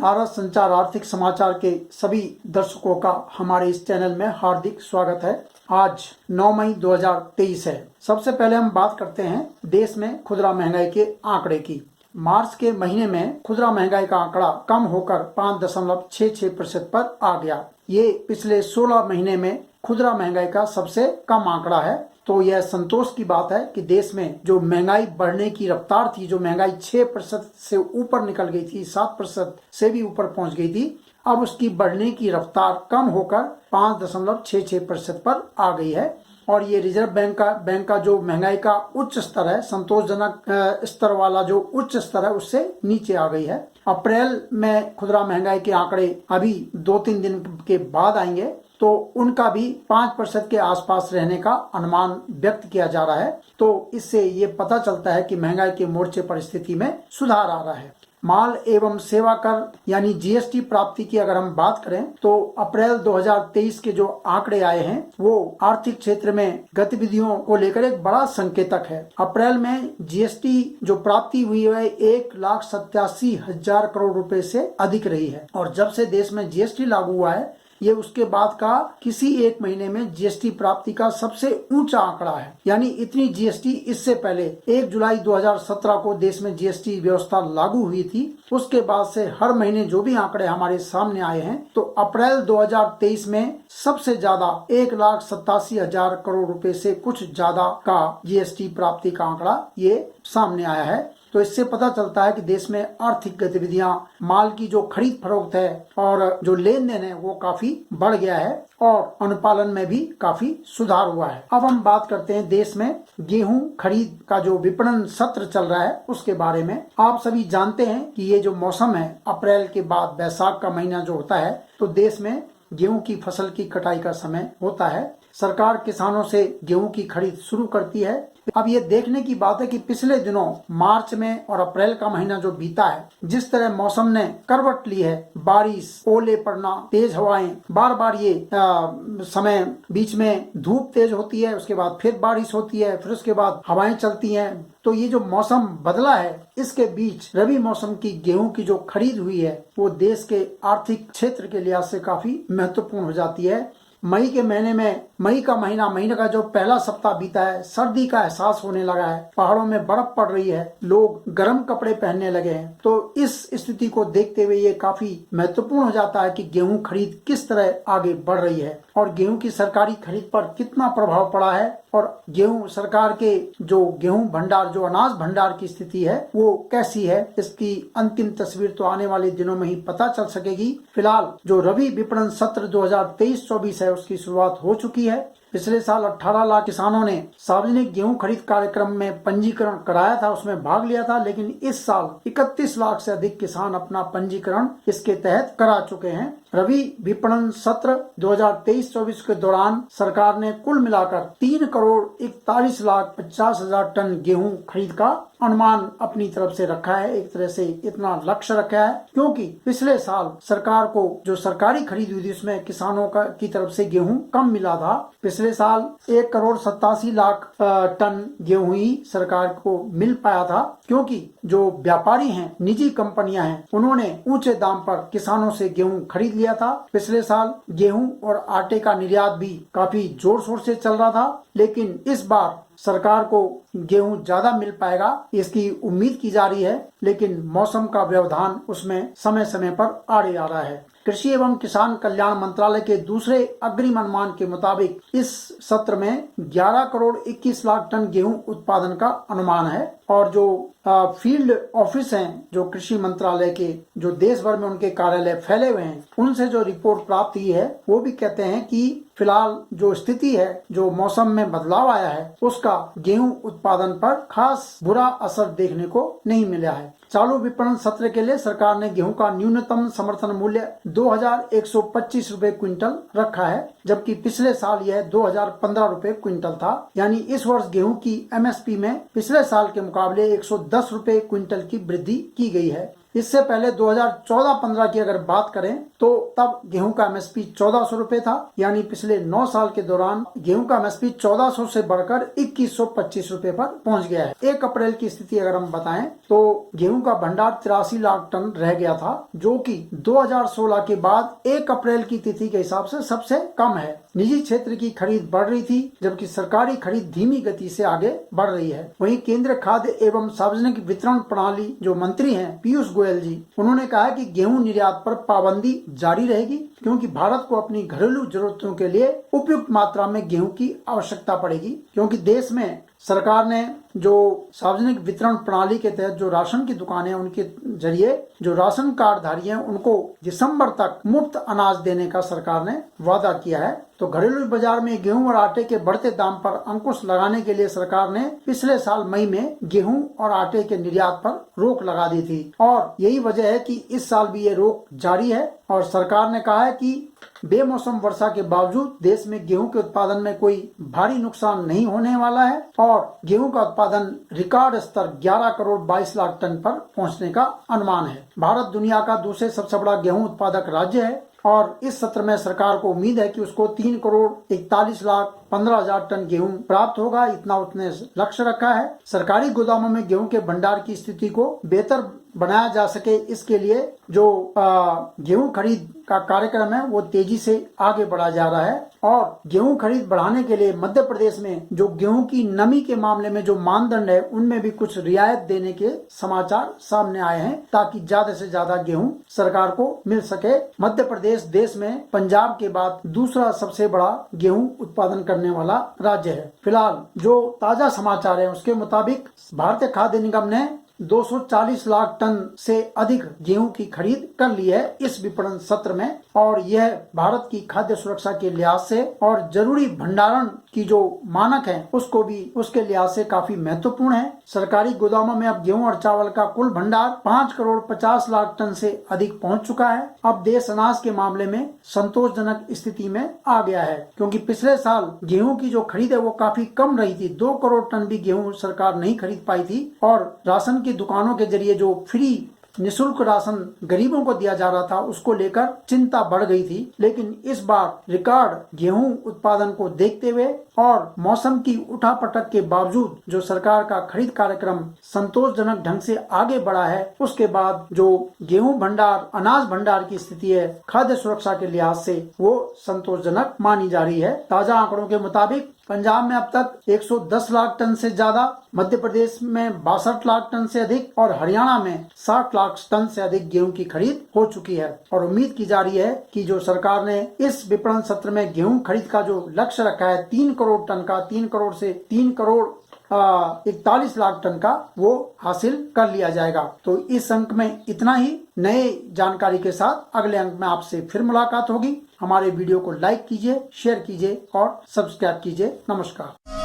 भारत संचार आर्थिक समाचार के सभी दर्शकों का हमारे इस चैनल में हार्दिक स्वागत है। आज 9 मई 2023 है। सबसे पहले हम बात करते हैं देश में खुदरा महंगाई के आंकड़े की। मार्च के महीने में खुदरा महंगाई का आंकड़ा कम होकर 5.66% पर आ गया। ये पिछले 16 महीने में खुदरा महंगाई का सबसे कम आंकड़ा है। तो यह संतोष की बात है कि देश में जो महंगाई बढ़ने की रफ्तार थी, जो महंगाई 6% से ऊपर निकल गई थी, 7% से भी ऊपर पहुंच गई थी, अब उसकी बढ़ने की रफ्तार कम होकर 5.66% पर आ गई है। और ये रिजर्व बैंक का जो महंगाई का उच्च स्तर है, संतोषजनक स्तर वाला जो उच्च स्तर है, उससे नीचे आ गई है। अप्रैल में खुदरा महंगाई के आंकड़े अभी 2-3 दिन के बाद आएंगे, तो उनका भी 5% के आसपास रहने का अनुमान व्यक्त किया जा रहा है। तो इससे ये पता चलता है कि महंगाई के मोर्चे पर स्थिति में सुधार आ रहा है। माल एवं सेवा कर यानी जीएसटी प्राप्ति की अगर हम बात करें तो अप्रैल 2023 के जो आंकड़े आए हैं वो आर्थिक क्षेत्र में गतिविधियों को लेकर एक बड़ा संकेतक है। अप्रैल में जीएसटी जो प्राप्ति हुई है 1,87,000 करोड़ रुपए से अधिक रही है। और जब से देश में जीएसटी लागू हुआ है, ये उसके बाद का किसी एक महीने में जीएसटी प्राप्ति का सबसे ऊंचा आंकड़ा है। यानी इतनी जीएसटी इससे पहले 1 जुलाई 2017 को देश में जीएसटी व्यवस्था लागू हुई थी। उसके बाद से हर महीने जो भी आंकड़े हमारे सामने आए हैं, तो अप्रैल 2023 में सबसे ज्यादा 1,87,000 करोड़ रुपए से कुछ ज्यादा का जीएसटी प्राप्ति का आंकड़ा ये सामने आया है। तो इससे पता चलता है कि देश में आर्थिक गतिविधियां, माल की जो खरीद फरोख्त है और जो लेन देन है वो काफी बढ़ गया है और अनुपालन में भी काफी सुधार हुआ है। अब हम बात करते हैं देश में गेहूं खरीद का जो विपणन सत्र चल रहा है उसके बारे में। आप सभी जानते हैं कि ये जो मौसम है, अप्रैल के बाद बैसाख का महीना जो होता है, तो देश में गेहूं की फसल की कटाई का समय होता है। सरकार किसानों से गेहूं की खरीद शुरू करती है। अब ये देखने की बात है कि पिछले दिनों मार्च में और अप्रैल का महीना जो बीता है, जिस तरह मौसम ने करवट ली है, बारिश, ओले पड़ना, तेज हवाएं, बार बार ये समय, बीच में धूप तेज होती है, उसके बाद फिर बारिश होती है, फिर उसके बाद हवाएं चलती हैं। तो ये जो मौसम बदला है, इसके बीच रबी मौसम की गेहूं की जो खरीद हुई है वो देश के आर्थिक क्षेत्र के लिहाज से काफी महत्वपूर्ण हो जाती है। मई के महीने में, महीने का जो पहला सप्ताह बीता है, सर्दी का एहसास होने लगा है, पहाड़ों में बर्फ पड़ रही है, लोग गर्म कपड़े पहनने लगे हैं। तो इस स्थिति को देखते हुए ये काफी महत्वपूर्ण हो जाता है कि गेहूं खरीद किस तरह आगे बढ़ रही है और गेहूं की सरकारी खरीद पर कितना प्रभाव पड़ा है और गेहूं सरकार के जो गेहूं भंडार, जो अनाज भंडार की स्थिति है वो कैसी है। इसकी अंतिम तस्वीर तो आने वाले दिनों में ही पता चल सकेगी। फिलहाल जो रबी विपणन सत्र 2023-24 है उसकी शुरुआत हो चुकी है। पिछले साल 18 लाख किसानों ने सार्वजनिक गेहूं खरीद कार्यक्रम में पंजीकरण कराया था, उसमें भाग लिया था, लेकिन इस साल 31 लाख से अधिक किसान अपना पंजीकरण इसके तहत करा चुके हैं। रबी विपणन सत्र 2023-24 के दौरान सरकार ने कुल मिलाकर 3,41,50,000 टन गेहूं खरीद का अनुमान अपनी तरफ से रखा है। एक तरह से इतना लक्ष्य रखा है क्योंकि पिछले साल सरकार को जो सरकारी खरीद हुई थी उसमें किसानों की तरफ से गेहूं कम मिला था। पिछले साल 1,87,00,000 टन गेहूं ही सरकार को मिल पाया था क्योंकि जो व्यापारी हैं, निजी कंपनियां हैं, उन्होंने ऊंचे दाम पर किसानों से गेहूं खरीद लिया था। पिछले साल गेहूं और आटे का निर्यात भी काफी जोर शोर से चल रहा था, लेकिन इस बार सरकार को गेहूं ज्यादा मिल पाएगा इसकी उम्मीद की जा रही है, लेकिन मौसम का व्यवधान उसमें समय समय पर आड़े आ रहा है। कृषि एवं किसान कल्याण मंत्रालय के दूसरे अग्रिम अनुमान के मुताबिक इस सत्र में 11,21,00,000 टन गेहूं उत्पादन का अनुमान है और जो फील्ड ऑफिस हैं, जो कृषि मंत्रालय के, जो देश भर में उनके कार्यालय फैले हुए हैं, उनसे जो रिपोर्ट प्राप्त हुई है वो भी कहते हैं कि फिलहाल जो स्थिति है, जो मौसम में बदलाव आया है, उसका गेहूं उत्पादन पर खास बुरा असर देखने को नहीं मिला है। चालू विपणन सत्र के लिए सरकार ने गेहूं का न्यूनतम समर्थन मूल्य 2,125 रुपए क्विंटल रखा है, जबकि पिछले साल यह 2,015 रुपए क्विंटल था। यानी इस वर्ष गेहूं की एमएसपी में पिछले साल के मुकाबले 110 रुपए क्विंटल की वृद्धि की गई है। इससे पहले 2014-15 की अगर बात करें तो तब गेहूं का एमएसपी 1400 रुपए था, यानी पिछले 9 साल के दौरान गेहूं का एमएसपी 1400 से बढ़कर 2125 रुपए पर पहुंच गया है। 1 अप्रैल की स्थिति अगर हम बताएं तो गेहूं का भंडार 83 लाख टन रह गया था, जो कि 2016 के बाद 1 अप्रैल की तिथि के हिसाब से सबसे कम है। निजी क्षेत्र की खरीद बढ़ रही थी, जबकि सरकारी खरीद धीमी गति से आगे बढ़ रही है। वहीं केंद्रीय खाद्य एवं सार्वजनिक वितरण प्रणाली जो मंत्री हैं पीयूष गोयल जी, उन्होंने कहा है कि गेहूं निर्यात पर पाबंदी जारी रहेगी, क्योंकि भारत को अपनी घरेलू जरूरतों के लिए उपयुक्त मात्रा में गेहूं की आवश्यकता पड़ेगी। क्योंकि देश में सरकार ने जो सार्वजनिक वितरण प्रणाली के तहत जो राशन की दुकानें हैं, उनके जरिए जो राशन कार्ड धारी हैं उनको दिसंबर तक मुफ्त अनाज देने का सरकार ने वादा किया है। तो घरेलू बाजार में गेहूं और आटे के बढ़ते दाम पर अंकुश लगाने के लिए सरकार ने पिछले साल मई में गेहूं और आटे के निर्यात पर रोक लगा दी थी, और यही वजह है कि इस साल भी ये रोक जारी है। और सरकार ने कहा है कि बेमौसम वर्षा के बावजूद देश में गेहूं के उत्पादन में कोई भारी नुकसान नहीं होने वाला है, और गेहूं का उत्पादन रिकॉर्ड स्तर 11 करोड़ 22 लाख टन पर पहुंचने का अनुमान है। भारत दुनिया का दूसरे सबसे बड़ा गेहूं उत्पादक राज्य है, और इस सत्र में सरकार को उम्मीद है कि उसको 3 करोड़ 41 लाख 15 हजार टन गेहूं प्राप्त होगा, इतना उसने लक्ष्य रखा है। सरकारी गोदामों में गेहूं के भंडार की स्थिति को बेहतर बनाया जा सके, इसके लिए जो गेहूं खरीद का कार्यक्रम है वो तेजी से आगे बढ़ा जा रहा है। और गेहूं खरीद बढ़ाने के लिए मध्य प्रदेश में जो गेहूं की नमी के मामले में जो मानदंड है उनमें भी कुछ रियायत देने के समाचार सामने आए हैं, ताकि ज्यादा से ज्यादा गेहूं सरकार को मिल सके। मध्य प्रदेश देश में पंजाब के बाद दूसरा सबसे बड़ा गेहूं उत्पादन करने वाला राज्य है। फिलहाल जो ताजा समाचार है उसके मुताबिक भारतीय खाद्य निगम ने 240 लाख टन से अधिक गेहूं की खरीद कर ली है इस विपणन सत्र में, और यह भारत की खाद्य सुरक्षा के लिहाज से और जरूरी भंडारण की जो मानक है उसको भी उसके लिहाज से काफी महत्वपूर्ण है। सरकारी गोदामों में अब गेहूं और चावल का कुल भंडार 5 करोड़ 50 लाख टन से अधिक पहुंच चुका है। अब देश अनाज के मामले में संतोषजनक स्थिति में आ गया है, क्योंकि पिछले साल गेहूं की जो खरीद है वो काफी कम रही थी। 2 करोड़ टन भी गेहूं सरकार नहीं खरीद पाई थी, और राशन की दुकानों के जरिए जो फ्री निःशुल्क राशन गरीबों को दिया जा रहा था उसको लेकर चिंता बढ़ गई थी। लेकिन इस बार रिकॉर्ड गेहूं उत्पादन को देखते हुए और मौसम की उठापटक के बावजूद जो सरकार का खरीद कार्यक्रम संतोषजनक ढंग से आगे बढ़ा है, उसके बाद जो गेहूं भंडार अनाज भंडार की स्थिति है खाद्य सुरक्षा के लिहाज से वो संतोषजनक मानी जा रही है। ताजा आंकड़ों के मुताबिक पंजाब में अब तक 110 लाख टन से ज्यादा, मध्य प्रदेश में 62 लाख टन से अधिक और हरियाणा में 60 लाख टन से अधिक गेहूं की खरीद हो चुकी है। और उम्मीद की जा रही है कि जो सरकार ने इस विपणन सत्र में गेहूं खरीद का जो लक्ष्य रखा है 3 करोड़ टन का, 3 करोड़ से 3 करोड़ 41 लाख टन का, वो हासिल कर लिया जाएगा। तो इस अंक में इतना ही। नए जानकारी के साथ अगले अंक में आपसे फिर मुलाकात होगी। हमारे वीडियो को लाइक कीजिए, शेयर कीजिए और सब्सक्राइब कीजिए। नमस्कार।